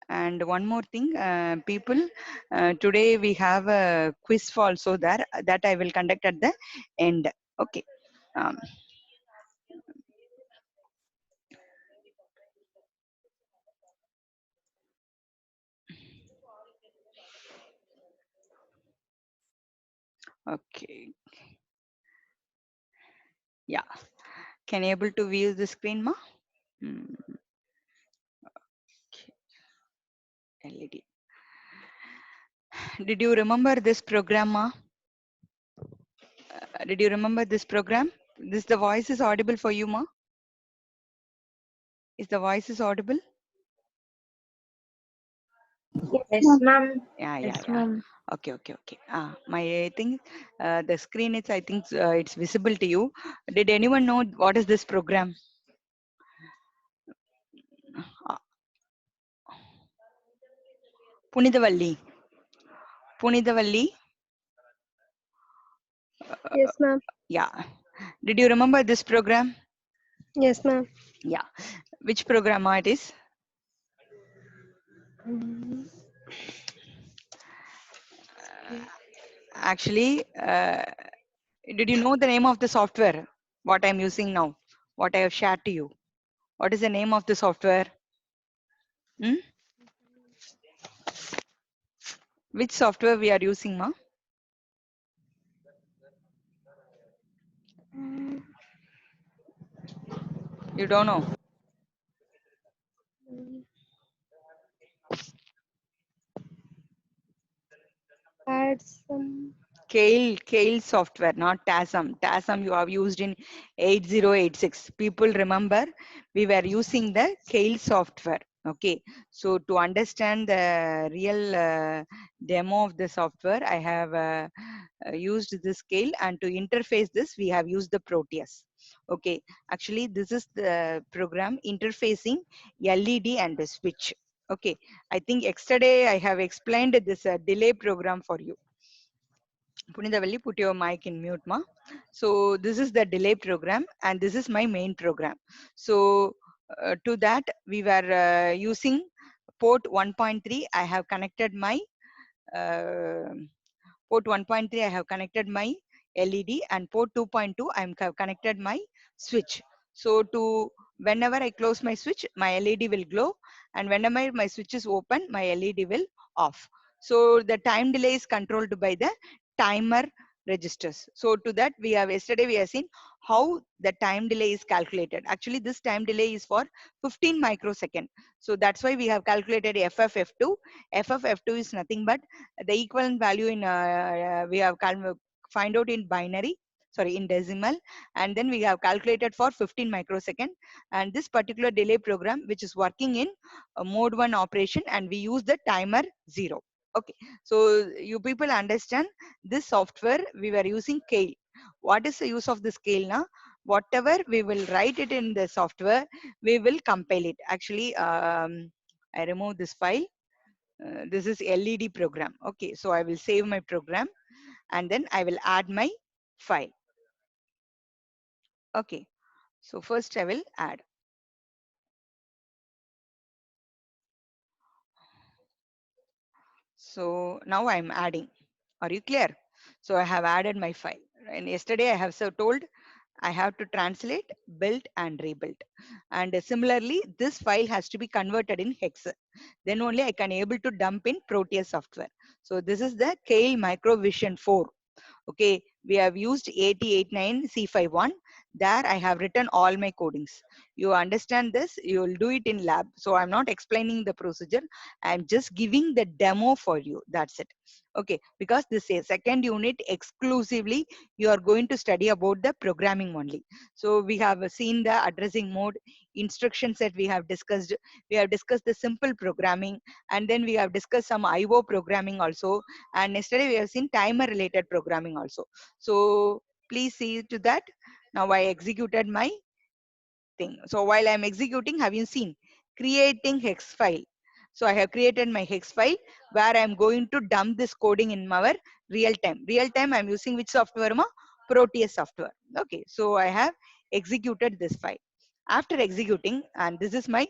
And one more thing, people, today we have a quiz also there that I will conduct at the end. Okay. Um, okay. Yeah. Can you able to view the screen, ma? Hmm, LED. Did you remember this program, ma? Did you remember this program? This the voice is audible for you, ma? Is the voice is audible? Yes, ma'am. Yeah, yeah, Yes, yeah. ma'am. Okay, okay, okay. My I think the screen is I think it's visible to you. Did anyone know what is this program? Uh, Punidavalli. Punidavalli. Yes, ma'am. Yeah. Did you remember this program? Yes, ma'am. Yeah. Which program it is? Mm, Actually, did you know the name of the software? What I'm using now? What I have shared to you? What is the name of the software? Hmm? Which software we are using, ma? mm, You don't know. mm. Add some. Keil software, not TASM. TASM you have used in 8086. People remember we were using the keil software. Okay, so to understand the real demo of the software, I have used this scale, and to interface this, we have used the Proteus. Okay, actually, this is the program interfacing LED and the switch. Okay, I think yesterday I have explained this delay program for you. Punithavalli, put your mic in mute, ma. So this is the delay program, and this is my main program. So to that, we were using port 1.3. I have connected my uh, port 1.3. I have connected my LED, and port 2.2. I have connected my switch. So to whenever I close my switch, my LED will glow, and whenever my switch is open, my LED will off. So the time delay is controlled by the timer registers. So to that we have yesterday we have seen how the time delay is calculated. Actually this time delay is for 15 microsecond. So that's why we have calculated FFF2. FFF2 is nothing but the equivalent value in we have find out in binary, sorry, in decimal, and then we have calculated for 15 microsecond. And this particular delay program which is working in mode 1 operation, and we use the timer 0. Okay, so you people understand this software we were using keil. What is the use of this keil now? Whatever we will write it in the software, we will compile it. Actually, I remove this file. This is LED program. Okay, so I will save my program, and then I will add my file. Okay, so first I will add. So now I'm adding. Are you clear? So I have added my file. And yesterday I have so told I have to translate, build and rebuild. And similarly, this file has to be converted in hex. Then only I can able to dump in Proteus software. So this is the Keil Microvision 4. Okay, we have used 8089C51. There I have written all my codings. You understand this, you will do it in lab. So I'm not explaining the procedure, I'm just giving the demo for you, that's it. Okay, because this is second unit exclusively you are going to study about the programming only. So we have seen the addressing mode, instruction set we have discussed. We have discussed the simple programming, and then we have discussed some IO programming also, and yesterday we have seen timer related programming also. So please see to that. Now I executed my thing. So while I'm executing, have you seen creating hex file? So I have created my hex file where I'm going to dump this coding in our real time. I'm using which software, ma? Proteus software. Okay, so I have executed this file. After executing, and this is my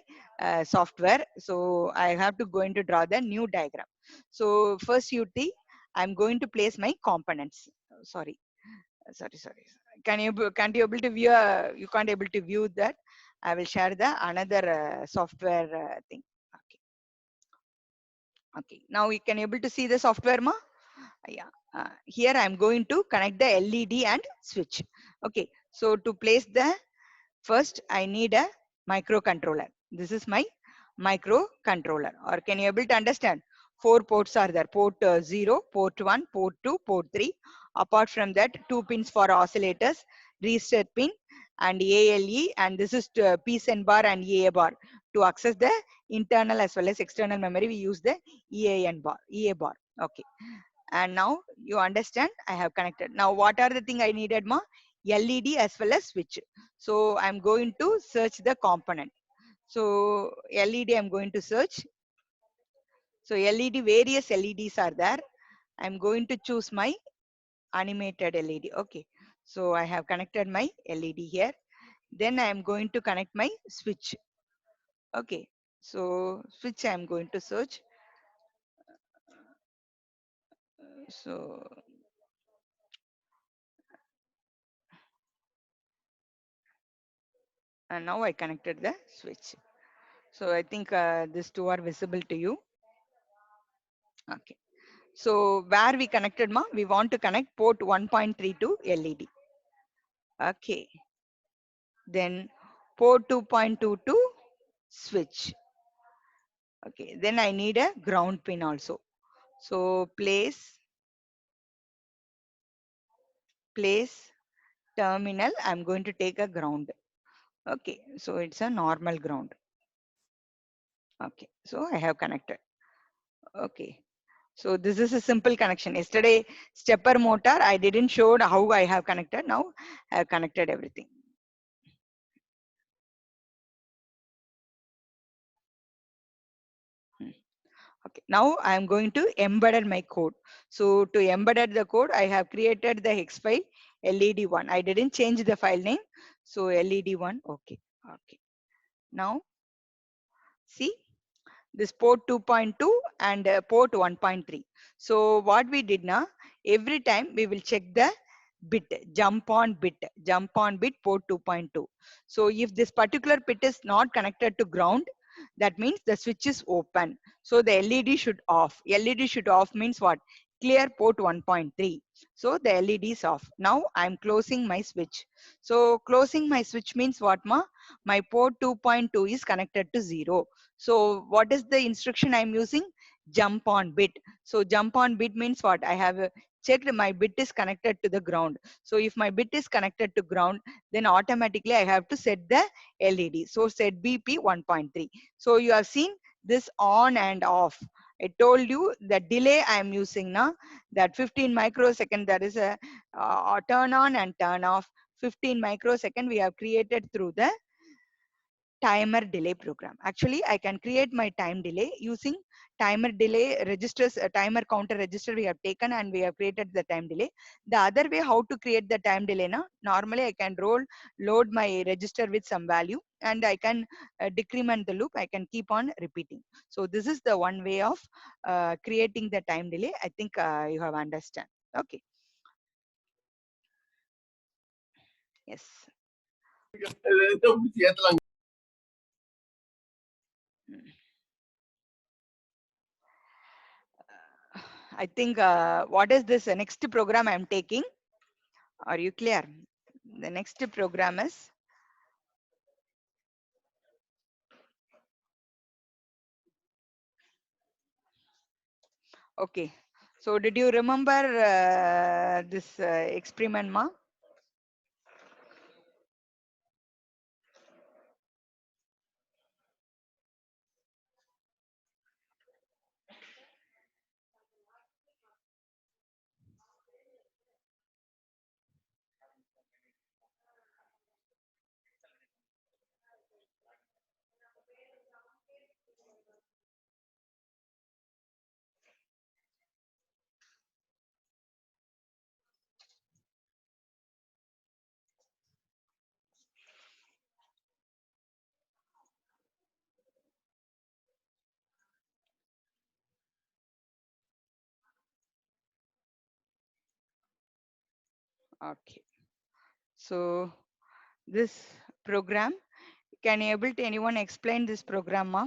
software, so I have to go into draw the new diagram. So first ut I'm going to place my components. Sorry, sorry. Can't you able to view, you can't able to view that. I will share the another software thing. Okay, okay, now you can able to see the software ma. Yeah, here I'm going to connect the led and switch. Okay, so to place the, first I need a microcontroller. This is my microcontroller, or can you able to understand? Four ports are there: port 0, port 1, port 2, port 3. Apart from that, two pins for oscillators, reset pin and ALE, and this is PSEN bar and EA bar. To access the internal as well as external memory, we use the EA bar. Okay, and now you understand I have connected. Now what are the thing I needed ma? LED as well as switch. So I'm going to search the component. So LED I'm going to search. So LED, various LEDs are there. I'm going to choose my animated LED. Okay, so I have connected my LED here. Then I'm going to connect my switch. Okay, so switch I'm going to search. So and now I connected the switch. So I think these two are visible to you. Okay. So where we connected ma, we want to connect port 1.3 to LED. Okay. Then port 2.2 to switch. Okay. Then I need a ground pin also. So place terminal. I'm going to take a ground. Okay. So it's a normal ground. Okay. So I have connected. Okay. So this is a simple connection. Yesterday, stepper motor, I didn't show how I have connected. Now I have connected everything. Hmm. Okay. Now I am going to embed my code. So to embed the code, I have created the hex file LED1. I didn't change the file name. So LED1. Okay. Okay. Now see this port 2.2 and port 1.3. So what we did now, every time we will check the bit, jump on bit port 2.2. So if this particular bit is not connected to ground, that means the switch is open. So the LED should off. LED should off means what? Clear port 1.3. So the LED is off. Now I'm closing my switch. So closing my switch means what ma? My port 2.2 is connected to 0. So what is the instruction I'm using? Jump on bit. So jump on bit means what? I have checked my bit is connected to the ground. So if my bit is connected to ground, then automatically I have to set the LED. So set BP 1.3. So you have seen this on and off. I told you the delay I am using now, that 15 microsecond, that is a turn on and turn off. 15 microsecond we have created through the timer delay program. Actually, I can create my time delay using timer delay registers, a timer counter register we have taken and we have created the time delay. The other way how to create the time delay now, normally I can load my register with some value and I can decrement the loop. I can keep on repeating. So this is the one way of creating the time delay. I think you have understand. Okay. Yes. Mm. I think what is this next program I'm taking? Are you clear? The next program is, okay. So did you remember this experiment, ma? Okay. So this program, can you able to anyone explain this program, ma?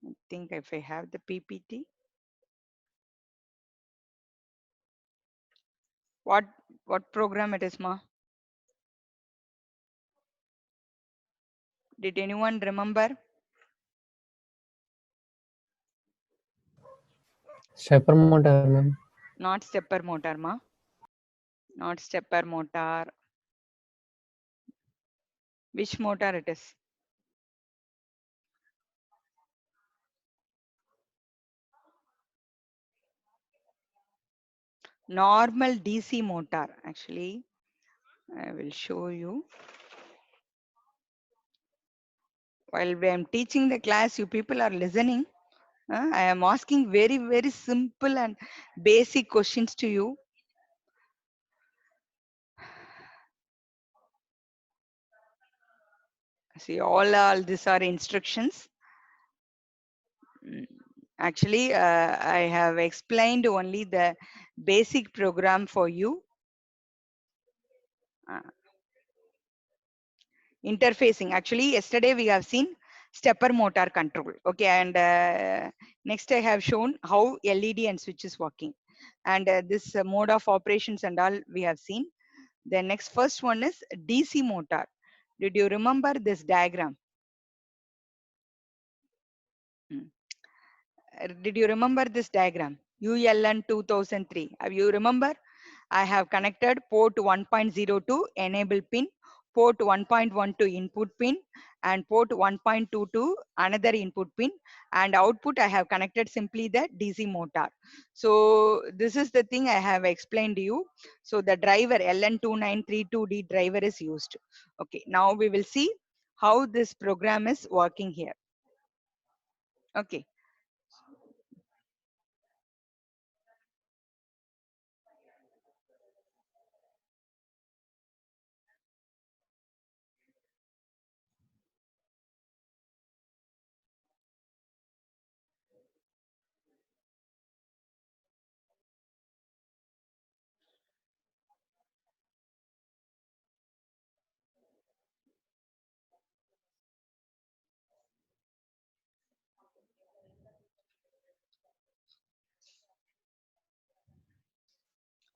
I think if I have the PPT, what what program it is, ma? Did anyone remember? Stepper motor, ma'am. Not stepper motor, ma. Not stepper motor. Which motor it is? Normal DC motor. Actually, I will show you. While I am teaching the class, you people are listening. I am asking very, very simple and basic questions to you. See, all these are instructions. Mm, Actually, I have explained only the basic program for you. Uh, Interfacing. Actually, yesterday we have seen stepper motor control. Okay, and next I have shown how LED and switch is working. And this mode of operations and all we have seen. The next first one is DC motor. Did you remember this diagram? Mm. Did you remember this diagram? ULN 2003. Have you remember? I have connected port 1.0 to enable pin, port 1.1 to input pin, and port 1.2 to another input pin, and output I have connected simply the DC motor. So this is the thing I have explained to you. So the driver LN2932D driver is used. Okay, now we will see how this program is working here. Okay.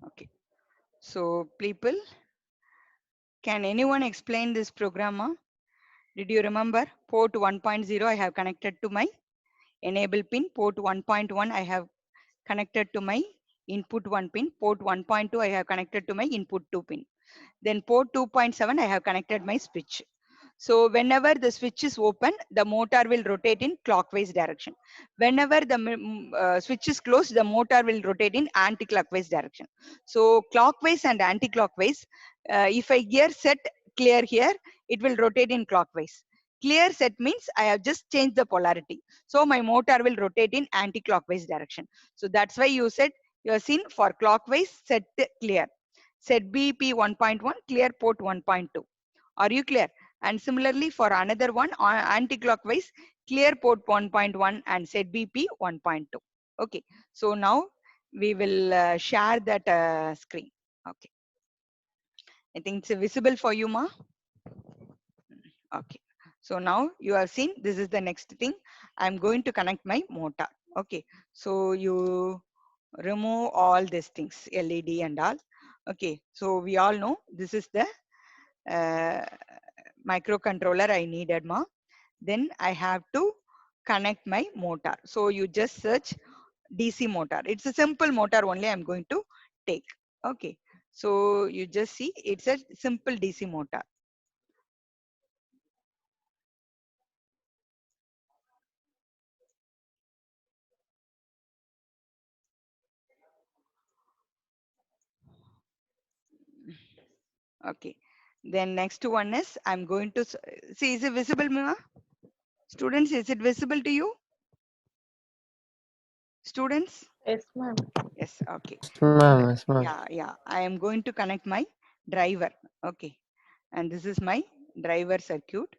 Okay. So people, can anyone explain this program? Did you remember port 1.0 I have connected to my enable pin, port 1.1 I have connected to my input 1 pin, port 1.2 I have connected to my input 2 pin. Then port 2.7 I have connected my switch. So whenever the switch is open, the motor will rotate in clockwise direction. Whenever the switch is closed, the motor will rotate in anti-clockwise direction. So clockwise and anti-clockwise, if I gear set clear here, it will rotate in clockwise. Clear set means I have just changed the polarity. So my motor will rotate in anti-clockwise direction. So that's why you said you have seen for clockwise set clear. Set BP 1.1 clear port 1.2. Are you clear? And similarly for another one anti-clockwise clear port 1.1 and set BP 1.2. Okay, so now we will share that screen. Okay, I think it's visible for you, ma. Okay, so now you have seen this is the next thing. I'm going to connect my motor. Okay, so you remove all these things, LED and all. Okay, so we all know this is the uh, microcontroller I needed, ma. Then I have to connect my motor. So you just search DC motor. It's a simple motor only I'm going to take. Okay, so you just see it's a simple DC motor. Okay, then next one is I'm going to see, is it visible, ma? Students, is it visible to you? Students? Yes, ma'am. Yes, okay. Yes, ma'am. Yes, ma'am. Yeah, I am going to connect my driver. Okay, and this is my driver circuit.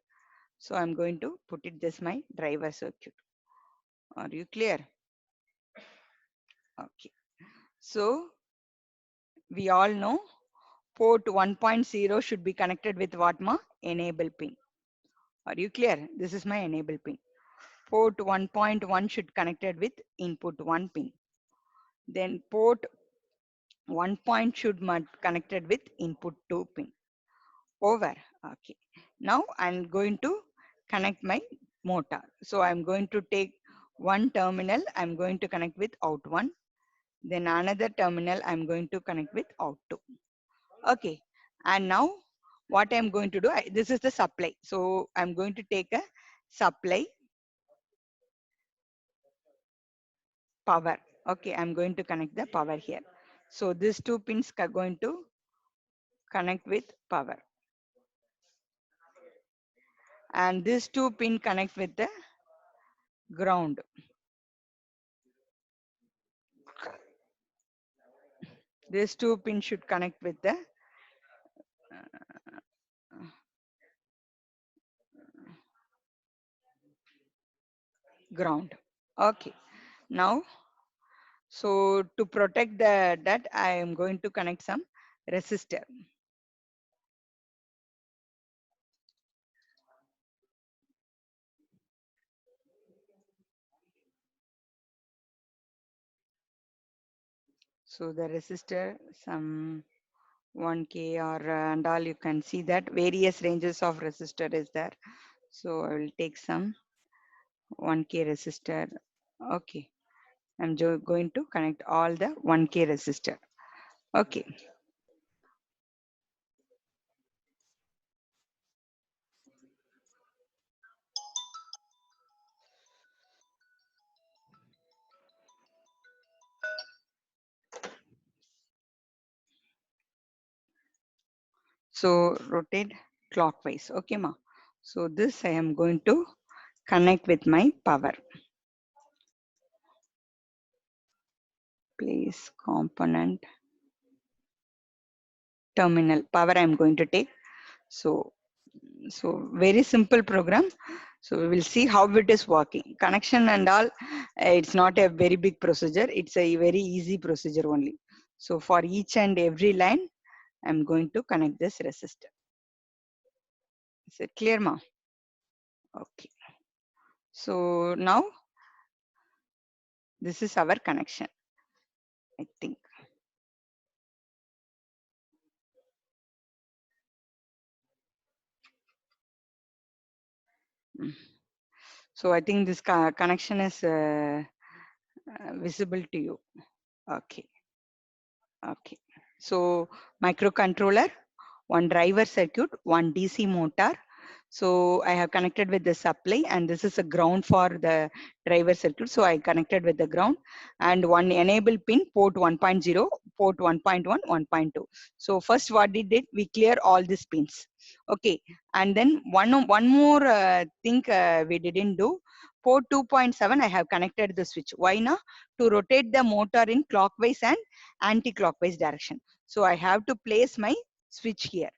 So I'm going to put it this my driver circuit. Are you clear? Okay. So we all know port 1.0 should be connected with what ma? Enable pin. Are you clear? This is my enable pin. Port 1.1 should connected with input 1 pin. Then port 1 point should be connected with input 2 pin. Over. Okay. Now I'm going to connect my motor. So I'm going to take one terminal. I'm going to connect with out 1. Then another terminal I'm going to connect with out 2. Okay. And now what I'm going to do, this is the supply. So I'm going to take a supply power. Okay. I'm going to connect the power here. So these 2 pins are going to connect with power. And these 2 pin connect with the ground. These 2 pins should connect with the ground. Okay. Now, so to protect that, I am going to connect some resistor. So the resistor, some 1K or and all, you can see that various ranges of resistor is there. So I will take some 1K resistor. Okay. I'm going to connect all the 1K resistor. Okay. So rotate clockwise. Okay, ma. So this I am going to connect with my power. Place component terminal power I'm going to take. So very simple program. So we will see how it is working. Connection and all, it's not a very big procedure. It's a very easy procedure only. So for each and every line, I'm going to connect this resistor. Is it clear, ma? Okay. So now this is our connection, I think. Mm. So I think this connection is visible to you. Okay. Okay. So microcontroller, one driver circuit, one DC motor. So I have connected with the supply, and this is a ground for the driver circuit. So I connected with the ground, and one enable pin, port 1.0, port 1.1, 1.2. So first what we did, we clear all these pins. Okay. And then one more thing we didn't do. Port 2.7, I have connected the switch. Why not? To rotate the motor in clockwise and anti-clockwise direction. So I have to place my switch here.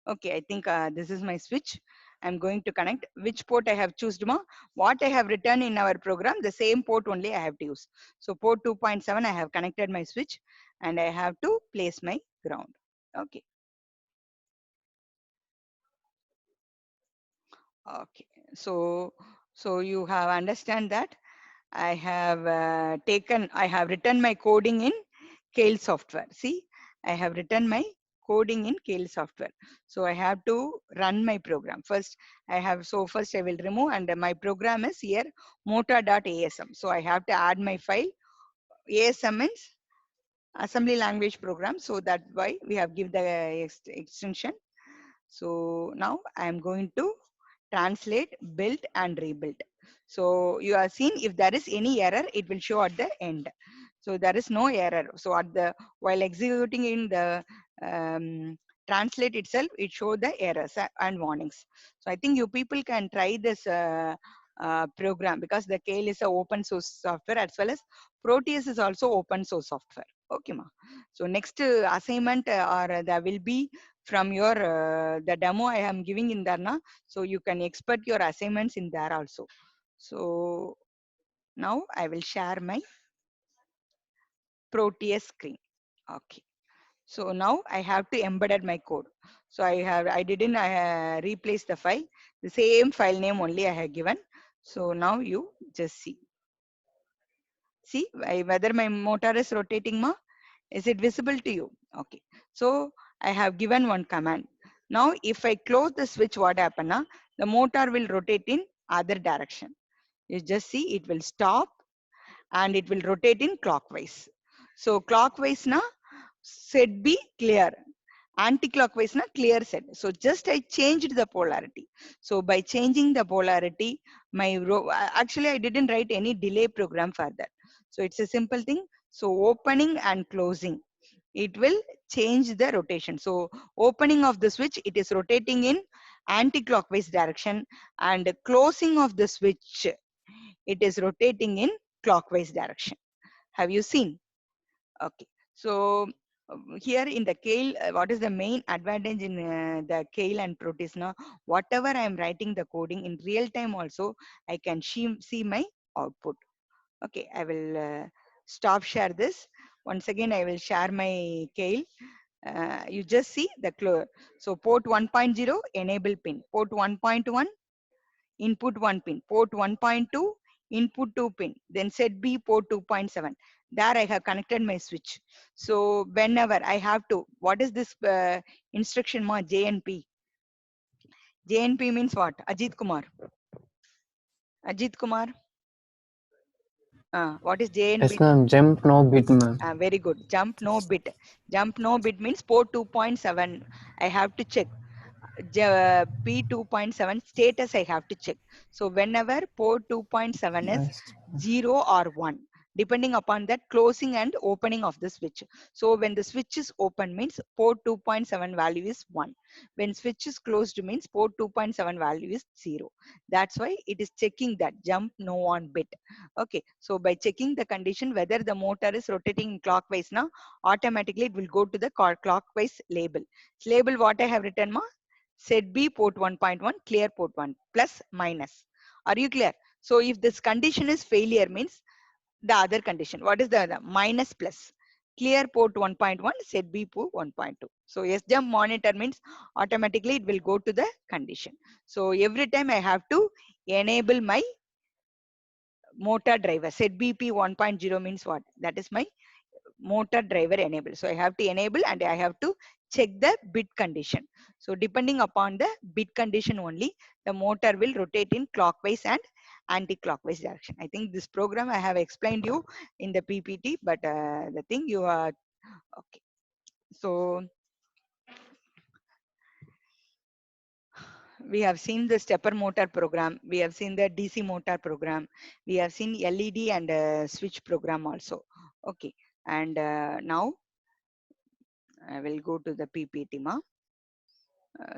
Okay, I think this is my switch. I'm going to connect which port I have chosen. What I have written in our program, the same port only I have to use. So port 2.7, I have connected my switch and I have to place my ground. Okay. Okay. So you have understand that I have I have written my coding in keil software. See, I have written my coding in keil software. So I have to run my program. First, first I will remove, and my program is here motor.asm. So I have to add my file. ASM means assembly language program. So that why we have give the extension. So now I am going to translate, build and rebuild. So you are seeing if there is any error, it will show at the end. So there is no error. So at the while executing in the translate itself, it show the errors and warnings. So I think you people can try this program, because the keil is a open source software, as well as Proteus is also open source software. Okay, ma. So next assignment or there will be from your the demo I am giving in there na, so you can expert your assignments in there also. So now I will share my Proteus screen. Okay. So now I have to embedded my code. So I didn't replace the file. The same file name only I have given. So now you just see. See whether my motor is rotating, ma? Is it visible to you? Okay. So I have given one command. Now if I close the switch, what happen? Na? The motor will rotate in other direction. You just see it will stop and it will rotate in clockwise. So clockwise na set be clear, anti-clockwise na clear set. So just I changed the polarity. So by changing the polarity, my row, actually I didn't write any delay program for that. So it's a simple thing. So opening and closing, it will change the rotation. So opening of the switch, it is rotating in anti-clockwise direction, and closing of the switch, it is rotating in clockwise direction. Have you seen? Okay. So here in the keil, what is the main advantage in the keil and protis? Now, whatever I am writing the coding in real time also, I can see my output. Okay, I will stop share this. Once again, I will share my keil. You just see the so port 1.0 enable pin, port 1.1 input 1 pin, port 1.2 input 2 pin, then set B port 2.7. There I have connected my switch. So whenever I have to, what is this instruction ma? JNP. JNP means what? Ajit Kumar. Ajit Kumar. What is Yes, JNP? ma'am. Jump no bit, ma'am. Very good. Jump no bit. Jump no bit means port 2.7. I have to check. P2.7 status I have to check. So whenever port 2.7 is Yes. 0 or 1, depending upon that closing and opening of the switch. So when the switch is open means port 2.7 value is 1. When switch is closed means port 2.7 value is 0. That's why it is checking that jump no on bit. Okay. So by checking the condition whether the motor is rotating clockwise now, automatically it will go to the clockwise label. Label what I have written ma? Set B port 1.1 clear port 1 plus minus. Are you clear? So if this condition is failure means the other condition. What is the other? Minus plus. Clear port 1.1 set B port 1.2. So SJump monitor means automatically it will go to the condition. So every time I have to enable my motor driver. Set BP 1.0 means what? That is my motor driver enable. So I have to enable and I have to check the bit condition. So depending upon the bit condition only, the motor will rotate in clockwise and anti-clockwise direction. I think this program I have explained you in the PPT, but the thing you are okay. So we have seen the stepper motor program. We have seen the DC motor program. We have seen LED and switch program also. Okay. And I will go to the PPT. Ma.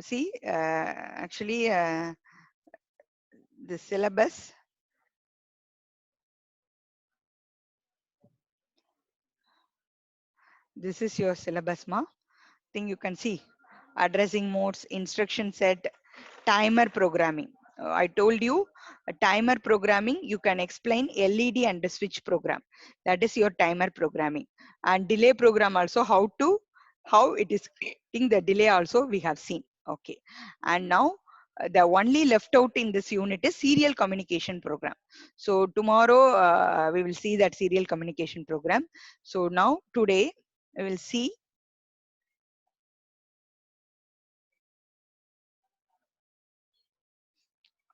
See, actually, the syllabus, this is your syllabus, ma. Think you can see addressing modes, instruction set, timer programming. I told you timer programming, you can explain LED and the switch program. That is your timer programming. And delay program also, how it is creating the delay also we have seen. Okay. And now the only left out in this unit is serial communication program. So tomorrow we will see that serial communication program. So now today we will see.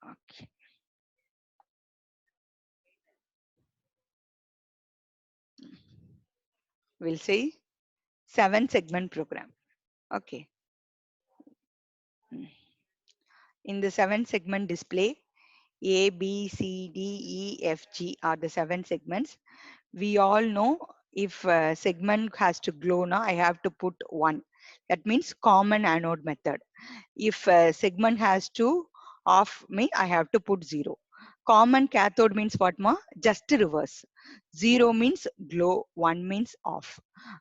Okay. We'll see 7 segment program. Okay. In the 7 segment display, A, B, C, D, E, F, G are the 7 segments. We all know if segment has to glow now, I have to put 1. That means common anode method. If segment has to off me, I have to put 0. Common cathode means what ma? Just reverse. 0 means glow, 1 means off.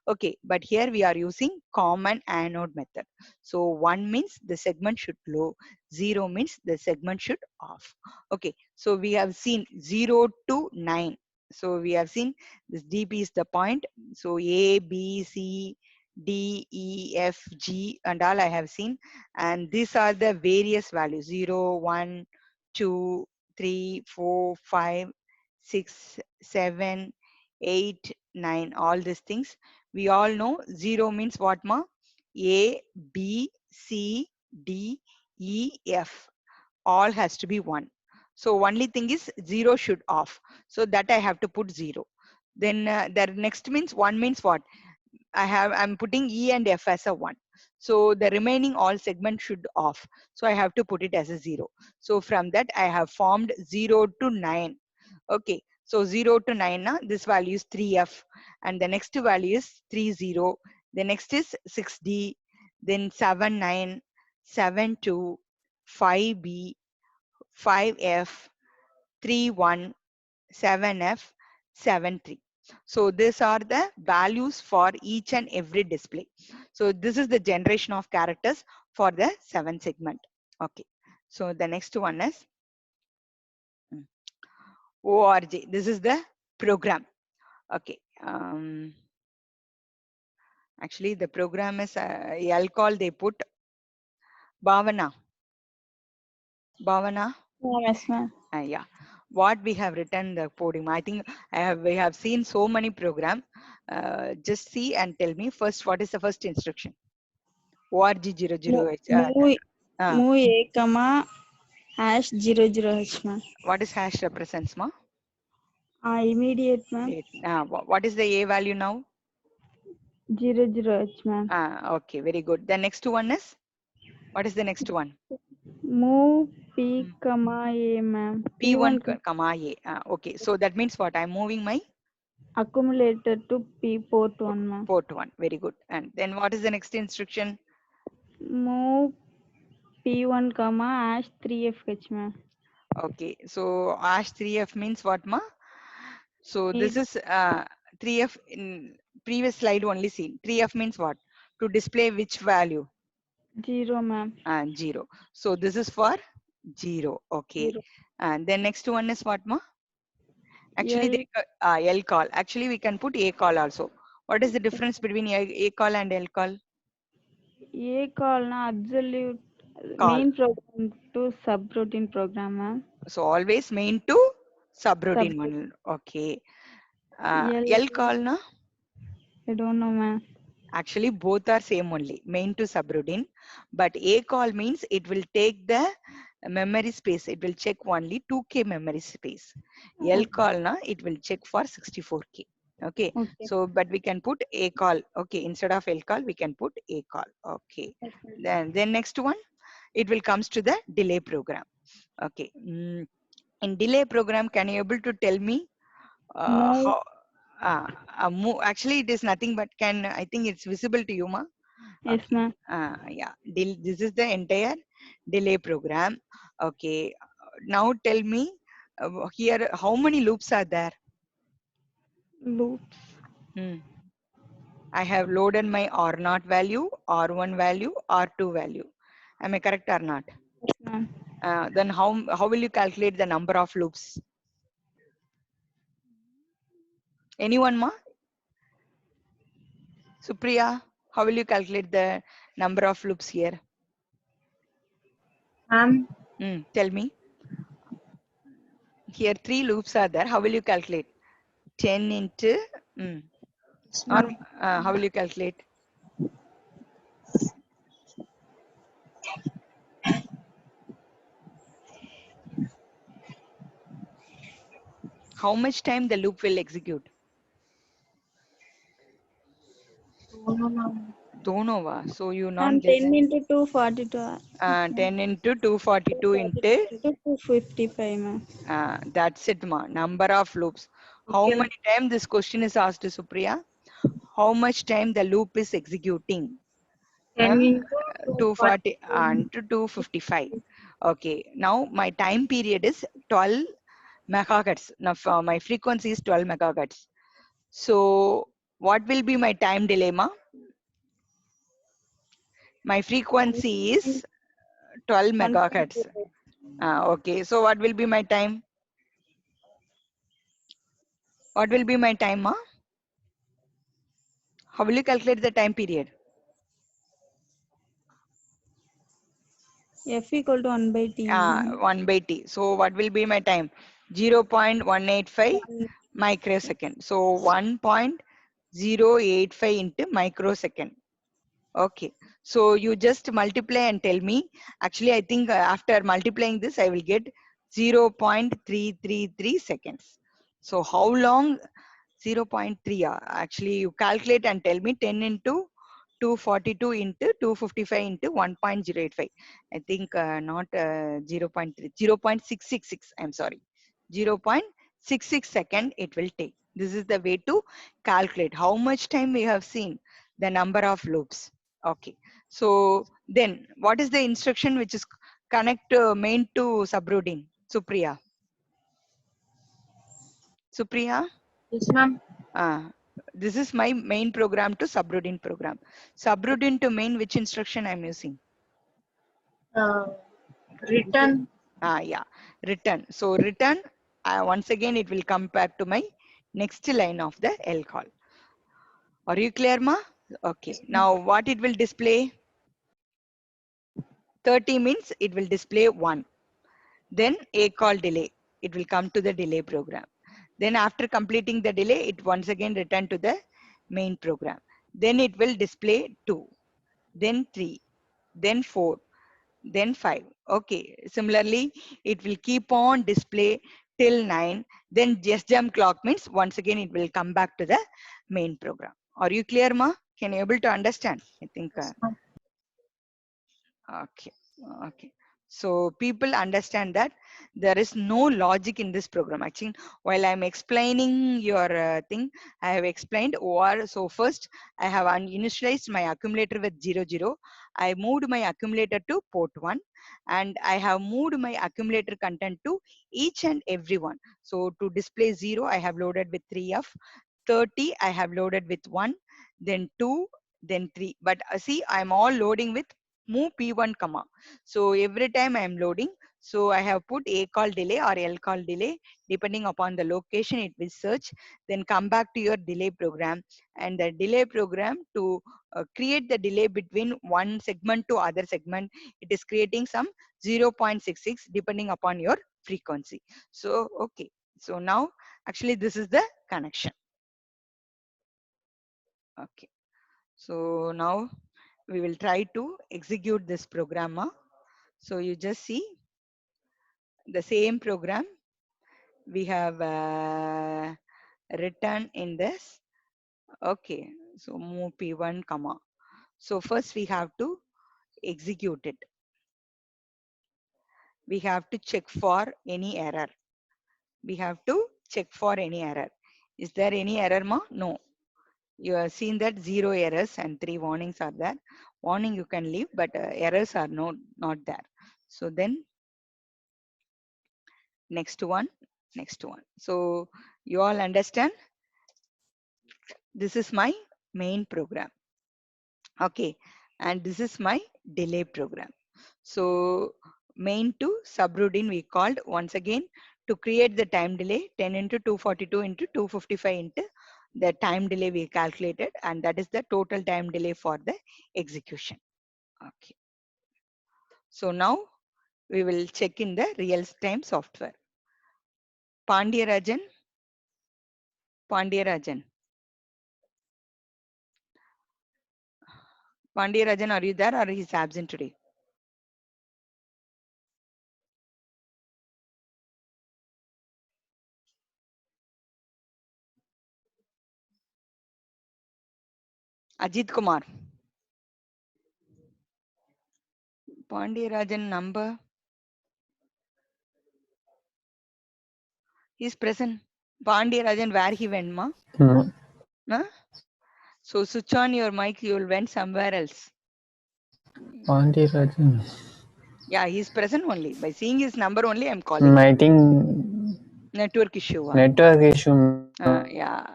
Okay, but here we are using common anode method. So 1 means the segment should glow, 0 means the segment should off. Okay, so we have seen 0 to 9. So we have seen this DP is the point. So A, B, C, D, E, F, G, and all I have seen. And these are the various values: 0, 1, 2, 3, 4, 5, 6, 7, 8, 9. All these things. We all know 0 means what, ma? A, B, C, D, E, F. All has to be 1. So only thing is 0 should off. So that I have to put 0. Then the next means 1 means what? I'm putting E and F as a 1. So the remaining all segments should off. So I have to put it as a 0. So from that I have formed 0 to 9. Okay. So 0 to 9, this value is 3F. And the next value is 30. The next is 6D. Then 79, 72, 5B, 5F, 31, 7F, 73. So these are the values for each and every display. So this is the generation of characters for the 7 segment. Okay. So the next one is ORG. This is the program. Okay. Actually, the program is alcohol. They put Bhavana. Bhavana. Yes, ma'am. Yeah, what we have written the podium. I think we have seen so many program. Just see and tell me first what is the first instruction. ORG00H. Move, Uh, move A, comma, hash 00H, ma'am. what is hash represents, ma? Immediate, ma'am. What is the A value now? 00H, ma'am. Okay, very good. The next one is, what is the next one? Move P, comma A, ma'am. P1 comma A. Okay, so that means what? I'm moving my Accumulator to P port 1, ma'am. port 1. Very good. And then what is the next instruction? Move P1, comma, hash 3FH, ma'am. Okay, so hash 3F means what, ma? So this is 3F in previous slide only seen. 3F means what? To display which value? 0, ma'am. 0. So this is for 0. Okay. 0. And then next one is what, ma? Actually, L, L call. Actually, we can put A call also. What is the difference between A call and L call? A call na absolute Call. main program to subroutine program, ma'am. So always main to subroutine Subroutine. one. Okay. L, L call na? I don't know, ma'am. Actually, both are same only, main to subroutine. But A call means it will take the memory space. It will check only 2K memory space. L call na, it will check for 64K. Okay. Okay. So, but we can put A call. Okay. Instead of L call, we can put A call. Okay. Then next one, it will comes to the delay program. Okay. In delay program, can you able to tell me Move, how actually it is nothing but can I think it's visible to you, ma? yes, Okay. ma'am. Yeah. This is the entire delay program. Okay. Now tell me here how many loops are there? Loops. Hmm. I have loaded my R0 value, R1 value, R2 value. Am I correct or not? Yes, ma'am. Then how will you calculate the number of loops? Anyone, ma? Supriya, how will you calculate the number of loops here? Tell me. Here 3 loops are there. How will you calculate? 10 into, or how will you calculate? How much time the loop will execute? Don't know. So you Ma'am, not 10 listen. into 242. 10 into 242 into, 255, ma'am. that's it, ma. Number of loops. How Okay, ma'am. many time this question is asked to Supriya? How much time the loop is executing? 10 into 240 and to 255. Okay. Now my time period is 12 megahertz. Now my frequency is 12 megahertz. So what will be my time delay, ma? My frequency is 12 megahertz. Okay. So what will be my time? What will be my time, ma? How will you calculate the time period? F equal to 1 by T. 1 by T. So what will be my time? 0.185 One- microsecond. So 1.085 into microsecond. Okay. So you just multiply and tell me. Actually, I think after multiplying this, I will get 0.333 seconds. So how long? 0.3. Actually, you calculate and tell me 10 into 242 into 255 into 1.085. I think not 0.3, 0.666. I'm sorry. 0.66 second it will take. This is the way to calculate how much time we have seen the number of loops. Okay. So then what is the instruction which is connect main to subroutine? Supriya. Supriya? Yes, ma'am. This is my main program to subroutine program. Subroutine to main, which instruction I'm using? Uh, Return. Yeah, return. So return, once again, it will come back to my next line of the L call. Are you clear, ma? Okay. Now what it will display? 30 means it will display 1. Then a call delay. It will come to the delay program. Then after completing the delay, it once again return to the main program. Then it will display 2, then 3, then 4, then 5. Okay. Similarly, it will keep on display till 9. Then just jump clock means once again it will come back to the main program. Are you clear, ma? Can you able to understand? I think. Yes, ma'am. Okay. Okay. So people understand that there is no logic in this program. Actually, while I'm explaining your thing, I have explained or so first I have initialized my accumulator with 00. I moved my accumulator to port 1 and I have moved my accumulator content to each and every one. So to display 0, I have loaded with 3F. 30, I have loaded with 1, then 2, then 3. But see, I'm all loading with move p1 comma. So every time I am loading, so I have put a call delay or L call delay depending upon the location it will search, then come back to your delay program, and the delay program to create the delay between one segment to other segment, it is creating some 0.66 depending upon your frequency. So okay, so now actually this is the connection. Okay, so now we will try to execute this program. So you just see the same program we have written in this. Okay, so move p1 comma. So first we have to execute it. We have to check for any error. We have to check for any error. Is there any error, ma? No. You have seen that 0 errors and 3 warnings are there. Warning you can leave, but errors are not there. So then next one, next one. So you all understand? This is my main program. Okay, and this is my delay program. So main to subroutine we called once again to create the time delay 10 into 242 into 255 into the time delay we calculated, and that is the total time delay for the execution. Okay, so now we will check in the real time software. Pandyarajan, Pandyarajan, Pandyarajan, are you there or he's absent today? Ajit Kumar, Pandyarajan number, he's present. Pandyarajan, where he went, ma? No. Huh? So switch on your mic, you will went somewhere else. Pandirajan. Yeah, he's present only. By seeing his number only, I'm calling. I think Network issue. network issue. Yeah.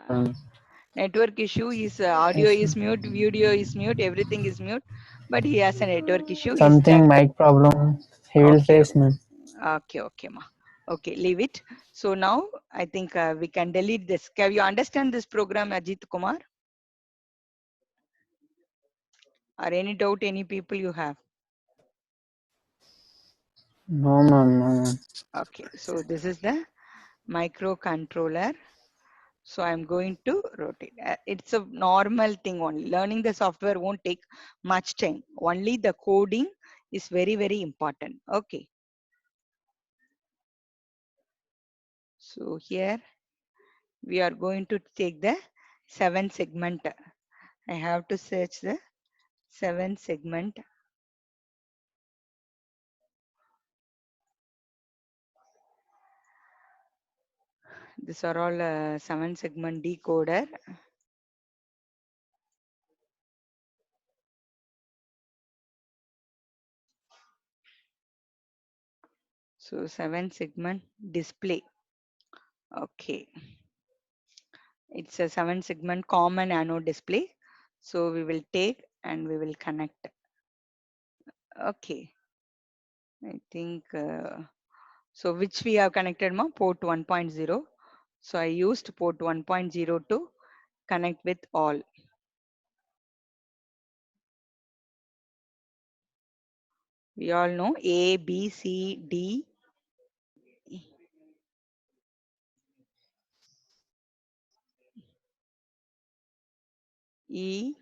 Network issue. His audio is mute, video is mute, everything is mute. But he has a network issue. He's Something stuck. mic problem. He will Okay. face, man. Okay, okay, ma. Okay, leave it. So now I think we can delete this. Can you understand this program, Ajit Kumar? Or any doubt, any people you have? No, ma'am. No, ma'am. Okay, so this is the microcontroller. So I'm going to rotate. It's a normal thing only. Learning the software won't take much time. Only the coding is very, very important. Okay. So here we are going to take the 7 segment. I have to search the 7 segment. These are all 7 segment decoder. So 7 segment display. Okay. It's a 7 segment common anode display. So we will take and we will connect. Okay. I think so. Which we have connected ma port 1.0. So I used port 1.0 to connect with all. We all know A, B, C, D, E,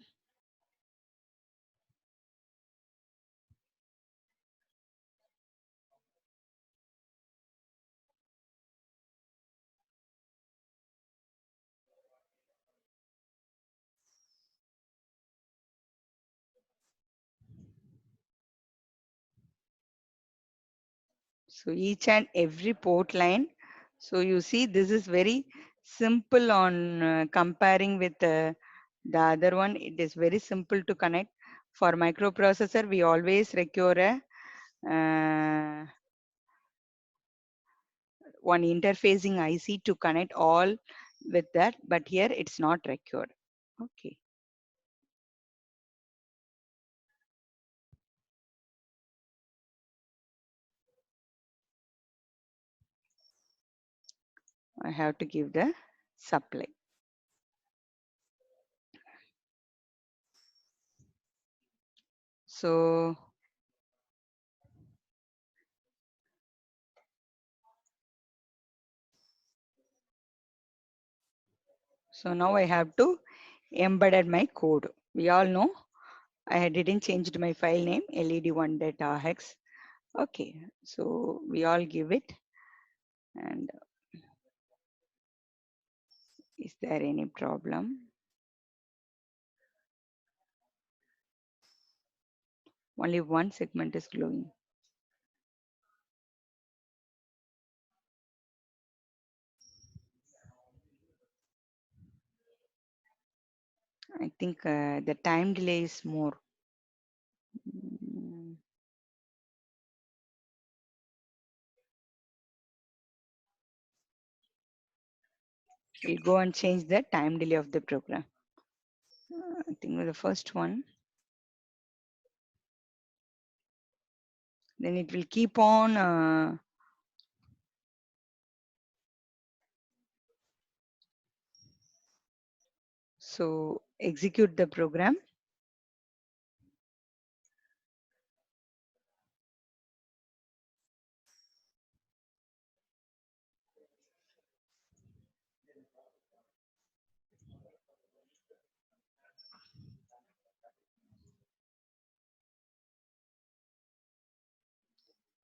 so each and every port line. So you see, this is very simple on comparing with the other one. It is very simple to connect. For microprocessor, we always require a one interfacing IC to connect all with that, but here it's not required. Okay. I have to give the supply. So now I have to embedded my code. We all know I didn't change my file name led1.rx. Okay, so we all give it. And is there any problem? Only one segment is glowing. I think the time delay is more. Mm, We'll go and change the time delay of the program. I think with the first one, then it will keep on so execute the program.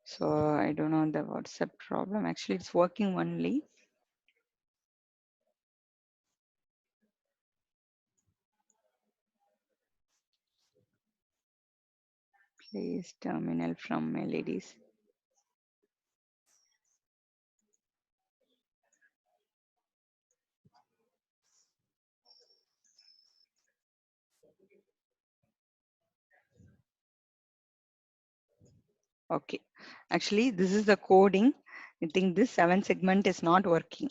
So I don't know the what's the problem. Actually, it's working only. Please terminal from LEDs. Okay, actually this is the coding. I think this 7 segment is not working.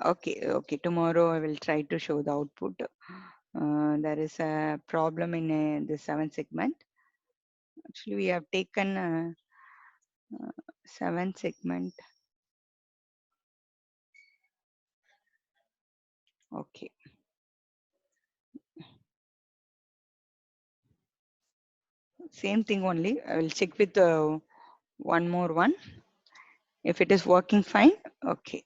Okay, tomorrow I will try to show the output. There is a problem in the 7 segment. Actually, we have taken 7 segment. Okay. Same thing only. I will check with one more one. If it is working fine, okay.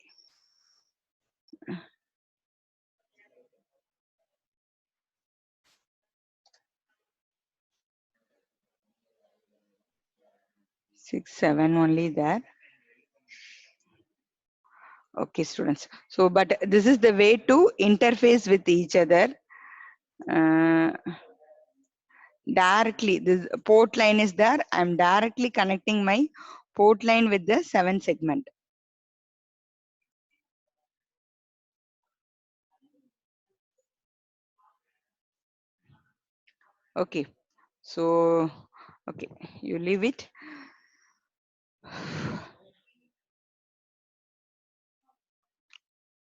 Six, seven only there. Okay, students. So, but this is the way to interface with each other. Uh, directly, this port line is there. I'm directly connecting my port line with the 7 segment. Okay. So, okay, you leave it.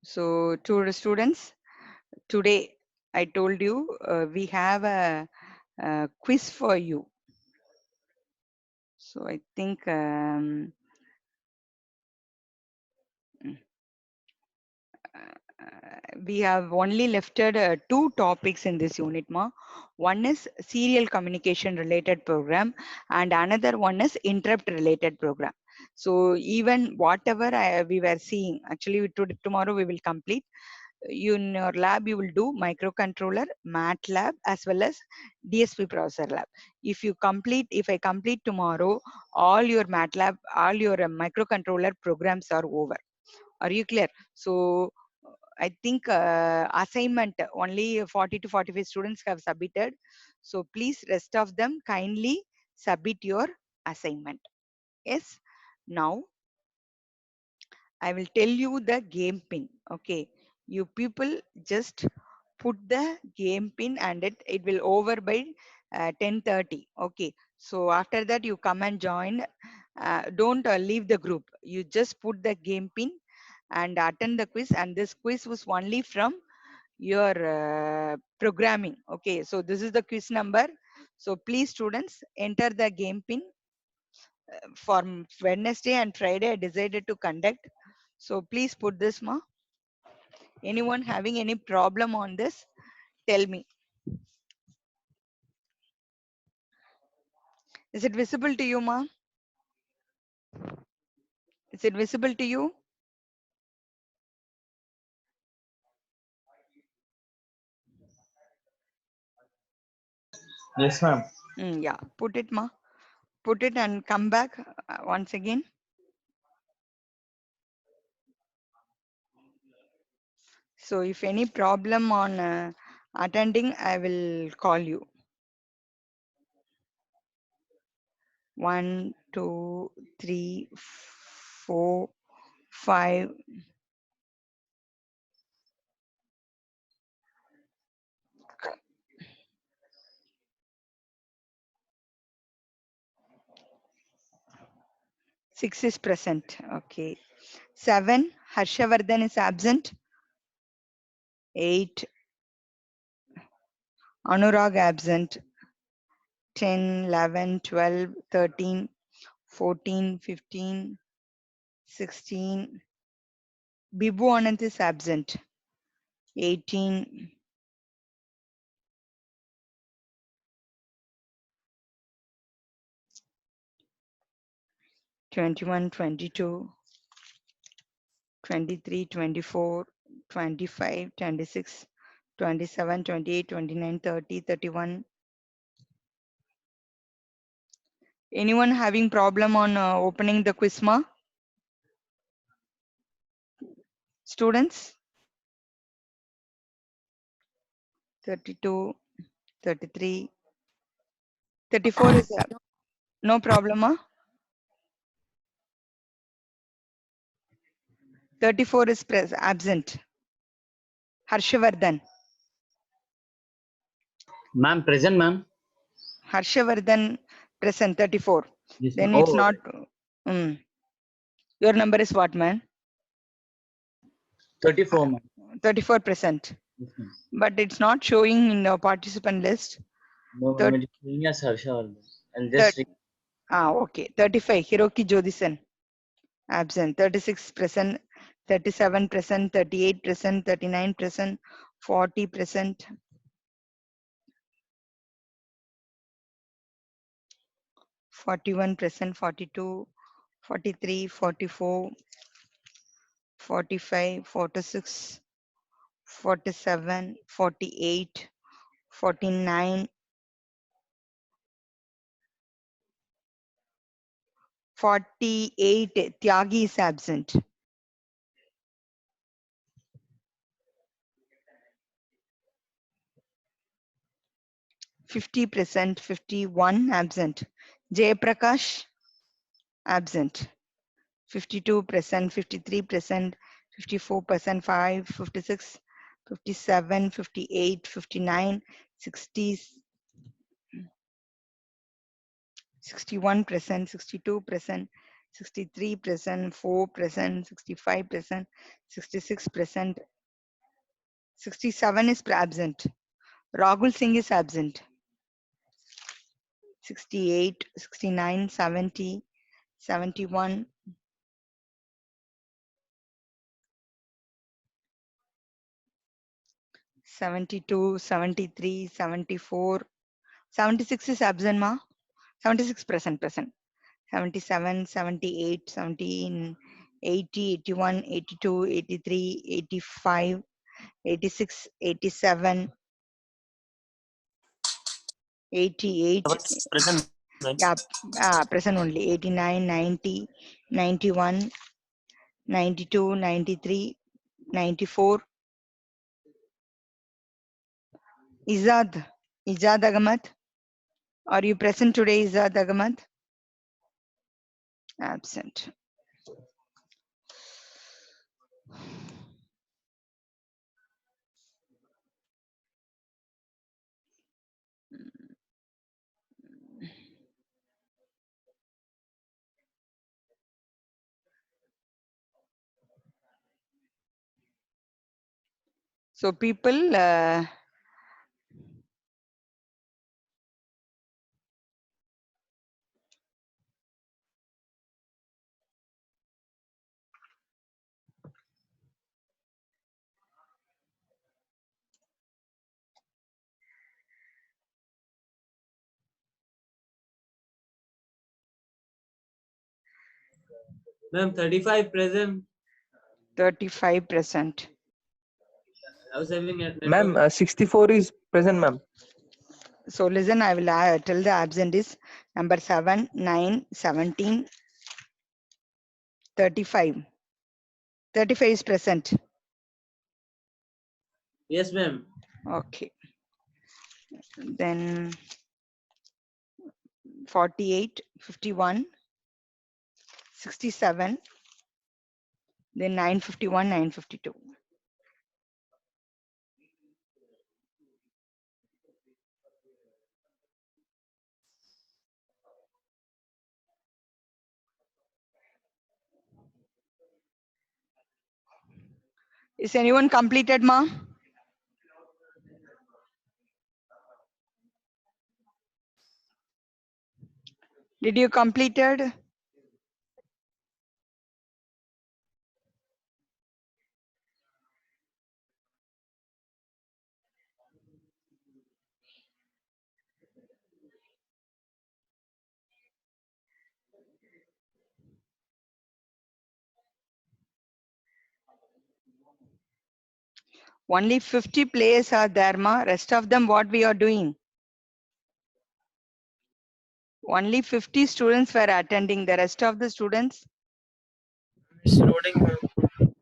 So, to the students, today I told you we have a quiz for you. So, I think we have only lifted 2 topics in this unit, ma. One is serial communication related program and another one is interrupt related program. So even whatever we were seeing, actually tomorrow we will complete. You in your lab you will do microcontroller, MATLAB as well as DSP processor lab. If I complete tomorrow, all your MATLAB, all your microcontroller programs are over. Are you clear? So I think assignment only 40 to 45 students have submitted. So please rest of them kindly submit your assignment. Yes. Now I will tell you the game pin. Okay. You people just put the game pin and it will over by 10:30. Okay. So after that you come and join. Don't leave the group. You just put the game pin and attend the quiz. And this quiz was only from your programming. Okay. So this is the quiz number. So please students enter the game pin. For Wednesday and Friday I decided to conduct. So please put this, ma. Anyone having any problem on this? Tell me. Is it visible to you, ma? Is it visible to you? Yes, ma'am. Yeah, put it, ma. Put it and come back once again. So if any problem on attending, I will call you. 1, 2, 3, 4, 5. 6 is present. Okay. 7, Harshavardhan is absent. 8, Anurag absent. 10, 11, 12, 13, 14, 15, 16. Bibu Anant is absent. 18. 21, 22, 23, 24, 25, 26, 27, 28, 29, 30, 31. Anyone having problem on opening the Quizma? Students? 32, 33, 34 is no problem, huh? 34 is absent. Harshavardhan. Ma'am, present, ma'am. Harshavardhan present 34. Yes, ma'am. Then it's Oh, not. Mm. Your number is what, man? 34, ma'am. 34%. Yes, ma'am. But it's not showing in the participant list. No, ma'am. It is showing as Harsha. And Third, just okay. 35. Hiroki Jodison. Absent. 36 present. 37 present. 38 present. 39 present. 40 present. 41 present, 42, 43, 44, 45, 46, 47, 48, 49, 48. Tyagi is absent. 50 present, 51 absent. Jayaprakash absent. 52 present, 53 present, 54%, 5, 56, 57, 58, 59, 60, 61 present, 62 present, 63 present, 4 present, 65 present, 66 present, 67 is absent. Rahul Singh is absent. 68, 69, 70, 71, 72, 73, 74, 76 is absent, ma. 76 present, 77, 78, 17, 80, 81, 82, 83, 85, 86, 87, 88, Present. yeah, present only, 89, 90, 91, 92, 93, 94. Izad Ahmad, are you present today, Izad Ahmad? Absent. So people, Ma'am, 35 present. 35 present. I was having at Ma'am, 64 is present, ma'am. So listen, I will tell the absent is number 7, 9, 17, 35. 35 is present. Yes, ma'am. Okay. Then 48, 51, 67, then 951, 952. Is anyone completed, ma? Did you completed? Only 50 players are there, ma. Rest of them, what we are doing? Only 50 students were attending. The rest of the students? It's loading, ma'am.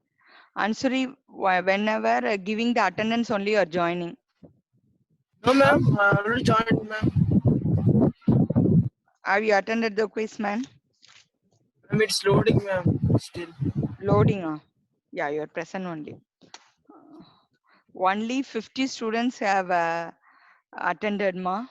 Ansuri, whenever giving the attendance only you are joining. No, ma'am. I already joined, ma'am. Have you attended the quiz, man? Ma'am, it's loading, ma'am. Still. Loading. Yeah, you are present only. Only 50 students have attended, ma.